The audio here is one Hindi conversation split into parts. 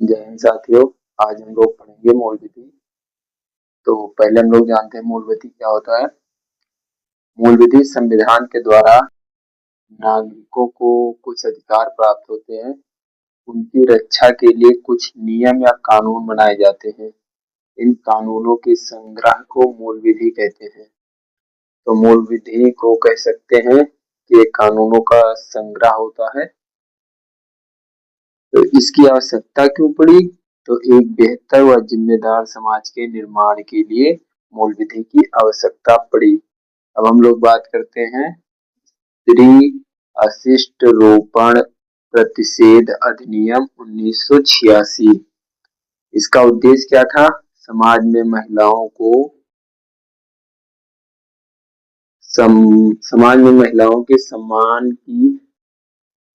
जय हिंद साथियों। आज हम लोग पढ़ेंगे मूल विधि। तो पहले हम लोग जानते हैं मूल विधि क्या होता है। मूल विधि संविधान के द्वारा नागरिकों को कुछ अधिकार प्राप्त होते हैं, उनकी रक्षा के लिए कुछ नियम या कानून बनाए जाते हैं। इन कानूनों के संग्रह को मूल विधि कहते हैं। तो मूल विधि को कह सकते हैं कि ये कानूनों का संग्रह होता है। तो इसकी आवश्यकता क्यों पड़ी? तो एक बेहतर व जिम्मेदार समाज के निर्माण के लिए मूल विधि की आवश्यकता पड़ी। अब हम लोग बात करते हैं स्त्री अशिष्ट रोपण प्रतिषेध अधिनियम 1986। इसका उद्देश्य क्या था? समाज में महिलाओं को समाज में महिलाओं के सम्मान की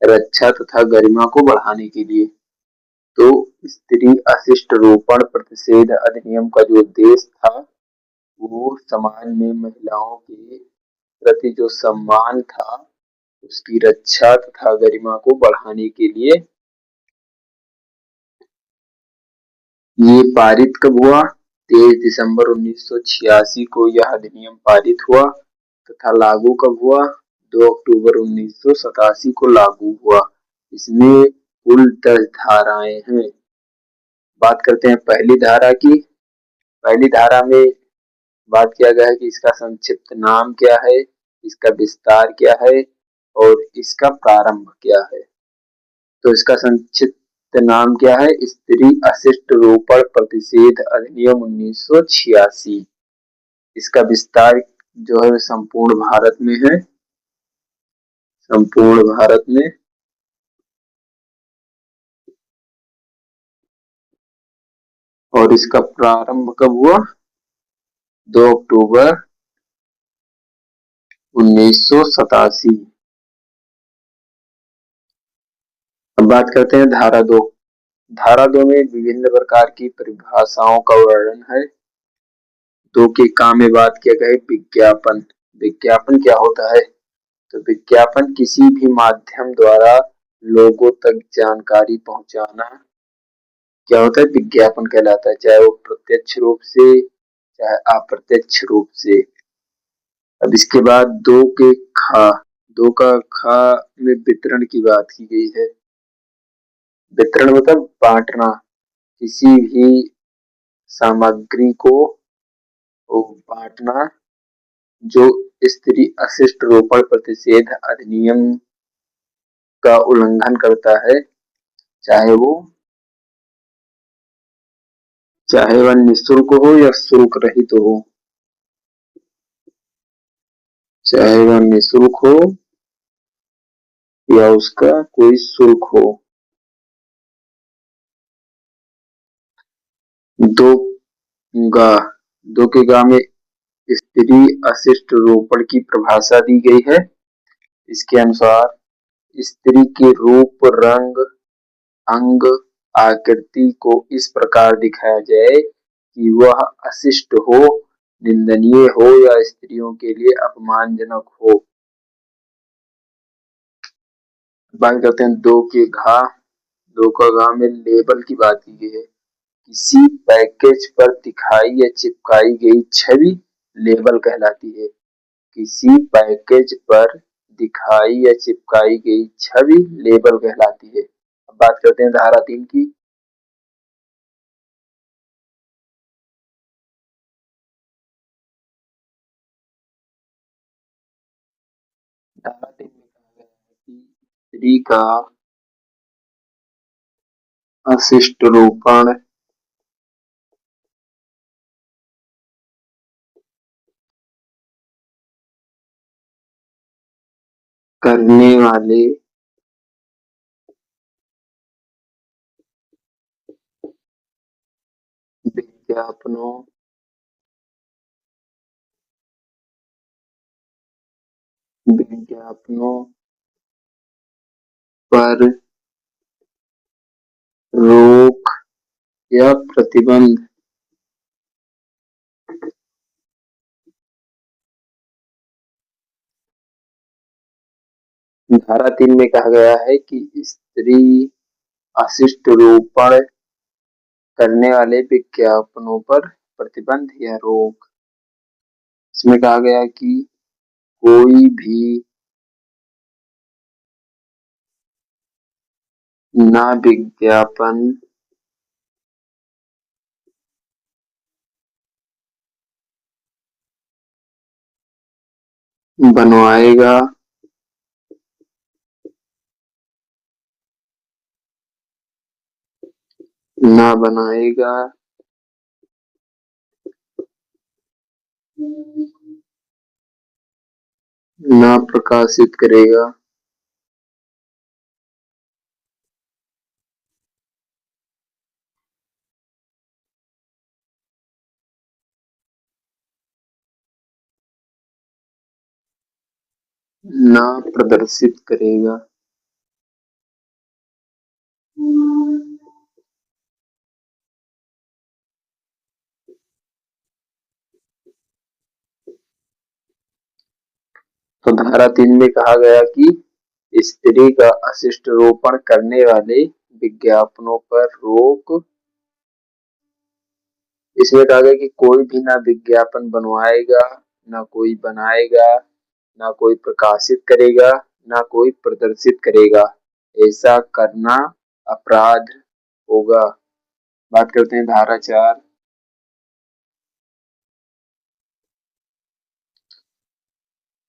रक्षा तथा गरिमा को बढ़ाने के लिए। तो स्त्री अशिष्ट रोपण प्रतिषेध अधिनियम का जो उद्देश्य था वो समाज में महिलाओं के प्रति जो सम्मान था उसकी रक्षा तथा गरिमा को बढ़ाने के लिए ये पारित कब हुआ? 23 दिसंबर 1986 को यह अधिनियम पारित हुआ तथा लागू कब हुआ? 2 अक्टूबर 1987 को लागू हुआ। इसमें कुल 10 धाराएं हैं। बात करते हैं पहली धारा की। पहली धारा में बात किया गया है कि इसका संक्षिप्त नाम क्या है, इसका विस्तार क्या है और इसका प्रारंभ क्या है। तो इसका संक्षिप्त नाम क्या है? स्त्री अशिष्ट रोपण प्रतिषेध अधिनियम 1986। इसका विस्तार जो है संपूर्ण भारत में है, संपूर्ण भारत में। और इसका प्रारंभ कब हुआ? 2 अक्टूबर 1987। अब बात करते हैं धारा 2। धारा 2 में विभिन्न प्रकार की परिभाषाओं का वर्णन है। 2 के काम में बात किया गया है विज्ञापन। विज्ञापन क्या होता है? तो विज्ञापन किसी भी माध्यम द्वारा लोगों तक जानकारी पहुंचाना क्या होता है? विज्ञापन कहलाता है, चाहे वो प्रत्यक्ष रूप से चाहे अप्रत्यक्ष रूप से। अब इसके बाद 2 के खा, 2 का खा में वितरण की बात की गई है। वितरण मतलब बांटना, किसी भी सामग्री को बांटना जो स्त्री अशिष्ट रोपण प्रतिषेध अधिनियम का उल्लंघन करता है, चाहे वह निःशुल्क हो या शुल्क रहित हो, चाहे वह निःशुल्क हो या उसका कोई शुल्क हो। 2 गा, 2 के गा में स्त्री अशिष्ट रोपण की परिभाषा दी गई है। इसके अनुसार स्त्री के रूप, रंग, अंग, आकृति को इस प्रकार दिखाया जाए कि वह अशिष्ट हो, निंदनीय हो या स्त्रियों के लिए अपमानजनक हो। बात करते हैं 2 के घा। 2 का घा में लेबल की बात की गई है। किसी पैकेज पर दिखाई या चिपकाई गई छवि लेबल कहलाती है। किसी पैकेज पर दिखाई या चिपकाई गई छवि लेबल कहलाती है। अब बात करते हैं धारा 3 की। धारा 3 में कहा गया है कि स्त्री का अशिष्ट रोपण करने वाले विज्ञापनों विज्ञापनों पर रोक या प्रतिबंध धारा 3 में कहा गया है कि स्त्री अशिष्ट रोपण करने वाले विज्ञापनों पर प्रतिबंध या रोक। इसमें कहा गया कि कोई भी ना विज्ञापन बनवाएगा ना बनाएगा ना प्रकाशित करेगा ना प्रदर्शित करेगा। तो धारा 3 में कहा गया कि स्त्री का अशिष्ट रोपण करने वाले विज्ञापनों पर रोक। इसमें कहा गया कि कोई भी ना विज्ञापन बनवाएगा ना कोई बनाएगा ना कोई प्रकाशित करेगा ना कोई प्रदर्शित करेगा, ऐसा करना अपराध होगा। बात करते हैं धारा 4।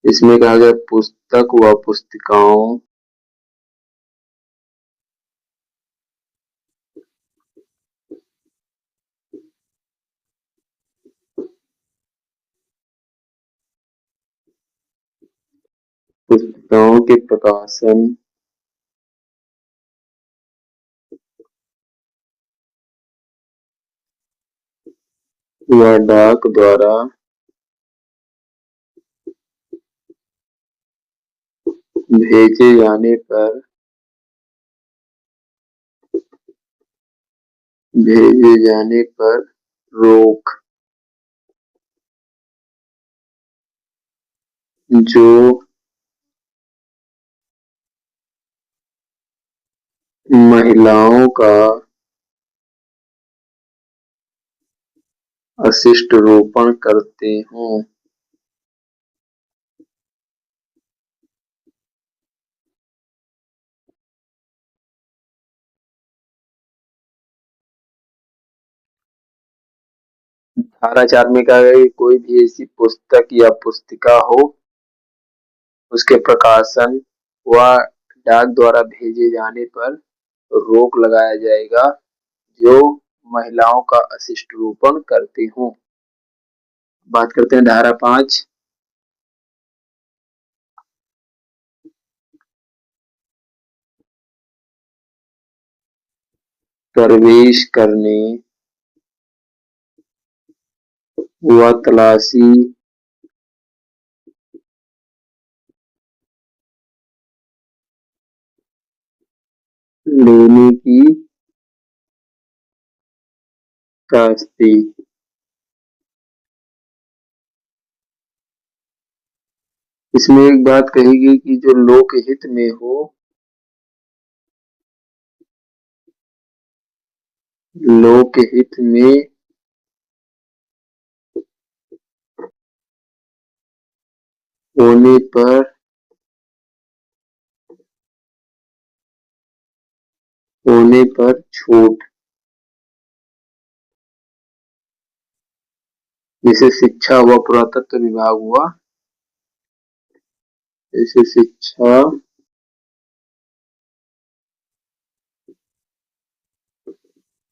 इसमें कहा गया पुस्तक व पुस्तिकाओं पुस्तिकाओं के प्रकाशन व डाक द्वारा भेजे जाने पर रोक। जो महिलाओं का अशिष्ट रोपण करते हों। धारा 4 में कहा गया कि कोई भी ऐसी पुस्तक या पुस्तिका हो उसके प्रकाशन व डाक द्वारा भेजे जाने पर रोक लगाया जाएगा जो महिलाओं का अशिष्ट रोपण करते हों। बात करते हैं धारा 5। प्रवेश करने व तलाशी लेने की शास्ति। इसमें एक बात कही गई कि जो लोकहित में हो, लोकहित में होने पर छूट। जैसे शिक्षा व पुरातत्व विभाग हुआ, जैसे शिक्षा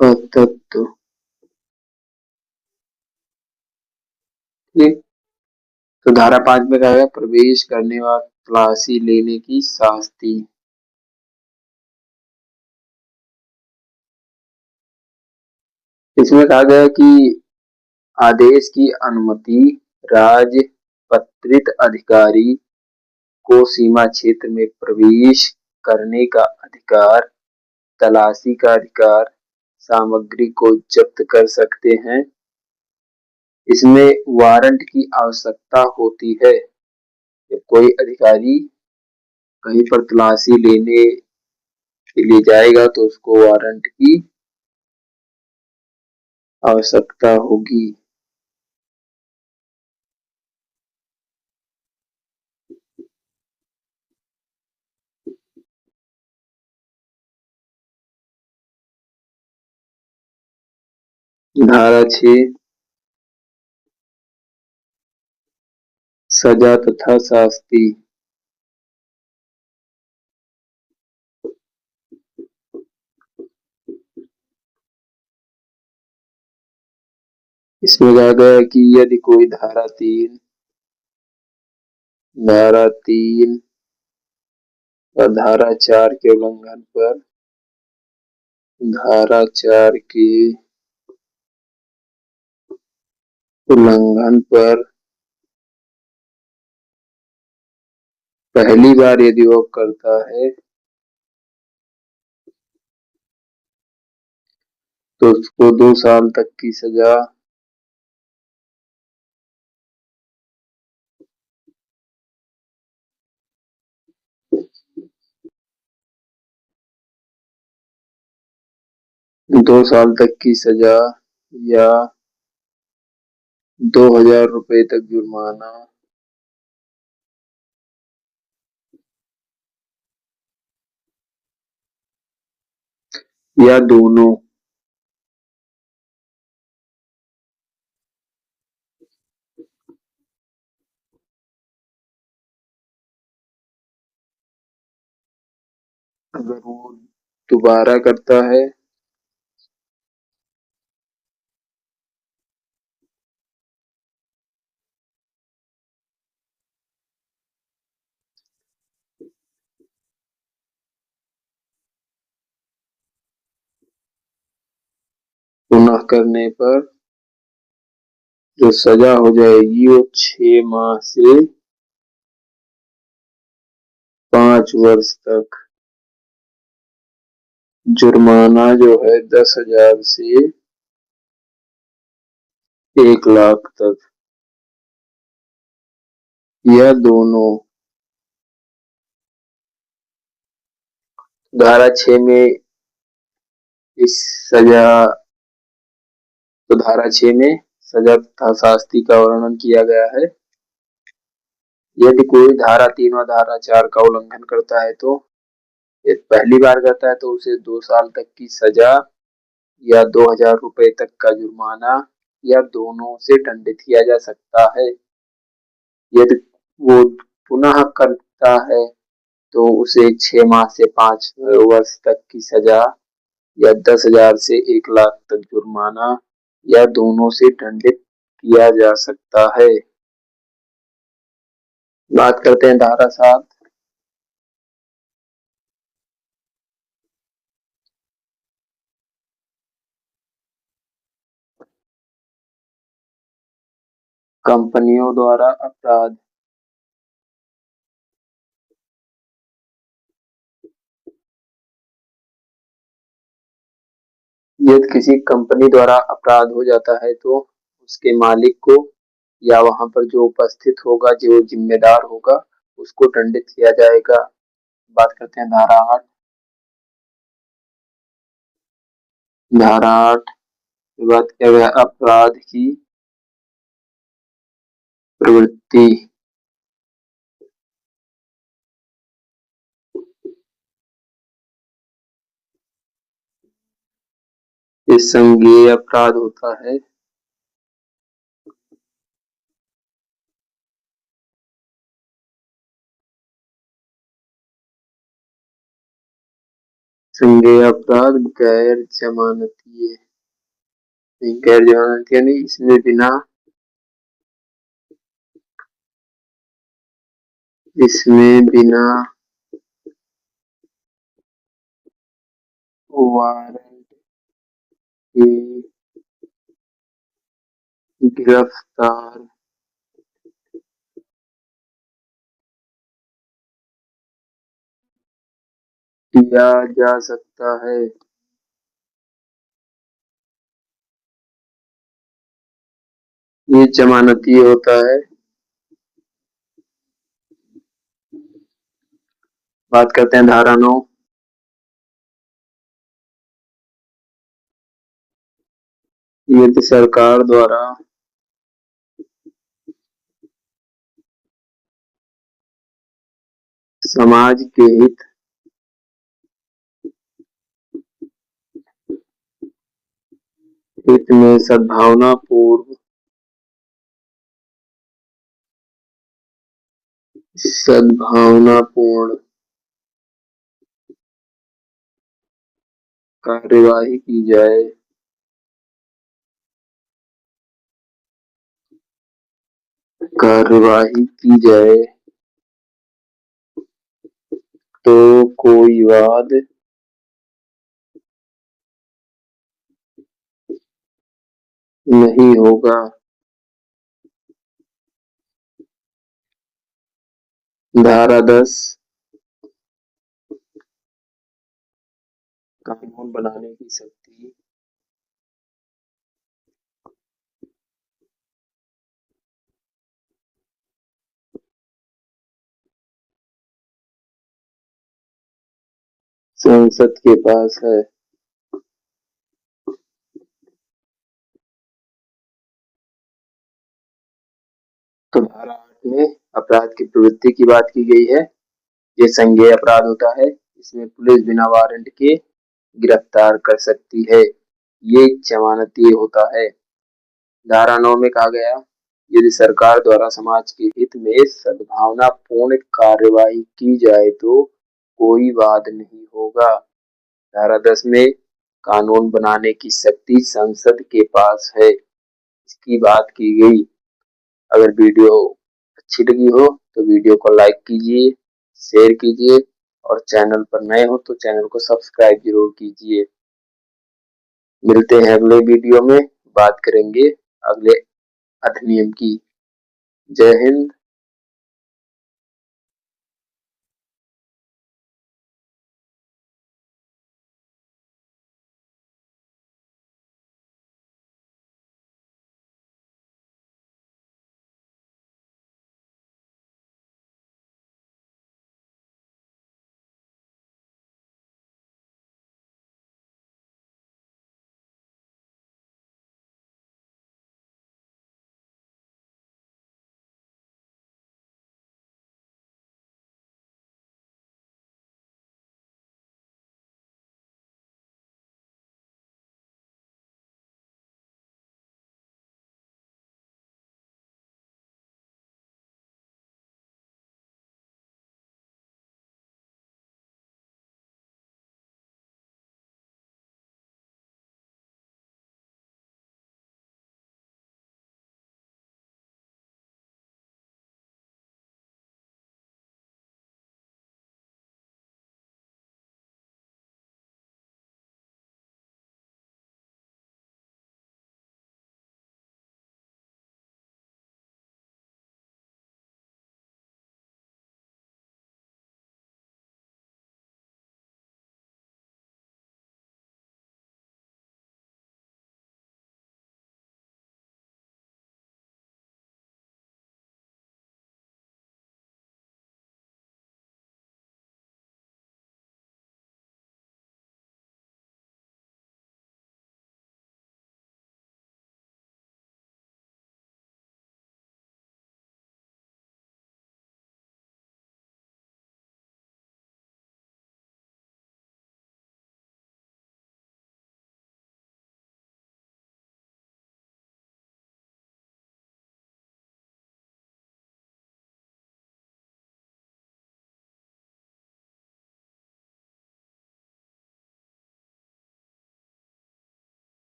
तत्व। ठीक। तो धारा 5 में कहा गया प्रवेश करने व तलाशी लेने की शास्ति। इसमें कहा गया कि आदेश की अनुमति राजपत्रित अधिकारी को सीमा क्षेत्र में प्रवेश करने का अधिकार, तलाशी का अधिकार, सामग्री को जब्त कर सकते हैं। इसमें वारंट की आवश्यकता होती है। जब कोई अधिकारी कहीं पर तलाशी लेने के लिए जाएगा तो उसको वारंट की आवश्यकता होगी। धारा 6 सजा तथा शास्ति। इसमें कहा गया कि यदि कोई धारा 3 और धारा 4 के उल्लंघन पर पहली बार यदि वो करता है तो उसको 2 साल तक की सजा 2 साल तक की सजा या 2,000 रुपए तक जुर्माना या दोनों। अगर वो दोबारा करता है पुनः करने पर जो सजा हो जाएगी वो 6 माह से 5 वर्ष तक, जुर्माना जो है 10,000 से 1 लाख तक या दोनों। धारा 6 में इस सजा तो धारा 6 में सजा तथा शास्ति का वर्णन किया गया है। यदि कोई धारा 3 और धारा 4 का उल्लंघन करता है तो यदि पहली बार करता है तो उसे 2 साल तक की सजा या 2,000 रुपए तक का जुर्माना या दोनों से दंडित किया जा सकता है। यदि वो पुनः करता है तो उसे 6 माह से 5 वर्ष तक की सजा या 10,000 से 1 लाख तक जुर्माना या दोनों से दंडित किया जा सकता है। बात करते हैं धारा 7। कंपनियों द्वारा अपराध। यदि किसी कंपनी द्वारा अपराध हो जाता है तो उसके मालिक को या वहां पर जो उपस्थित होगा, जो जिम्मेदार होगा, उसको दंडित किया जाएगा। बात करते हैं धारा 8। धारा 8 की बात किया गया अपराध की प्रवृत्ति। ये संज्ञेय अपराध होता है। संज्ञेय अपराध गैर जमानतीय नहीं, इसमें बिना वारंट के गिरफ्तार किया जा सकता है। ये जमानती होता है। बात करते हैं धारा 9। यदि सरकार द्वारा समाज के हित में सद्भावनापूर्ण कार्यवाही की जाए तो कोई वाद नहीं होगा। धारा 10 कानून बनाने की शक्ति संसद के पास है। तो धारा 8 में अपराध की प्रवृत्ति की बात की गई है। ये संज्ञेय अपराध होता है, इसमें पुलिस बिना वारंट के गिरफ्तार कर सकती है। ये जमानतीय होता है। धारा 9 में कहा गया, यदि सरकार द्वारा समाज के हित में सद्भावनापूर्ण कार्यवाही की जाए तो कोई वाद नहीं होगा। धारा 10 में कानून बनाने की शक्ति संसद के पास है, इसकी बात की गई। अगर वीडियो अच्छी लगी हो तो वीडियो को लाइक कीजिए, शेयर कीजिए और चैनल पर नए हो तो चैनल को सब्सक्राइब जरूर कीजिए। मिलते हैं अगले वीडियो में, बात करेंगे अगले अधिनियम की। जय हिंद।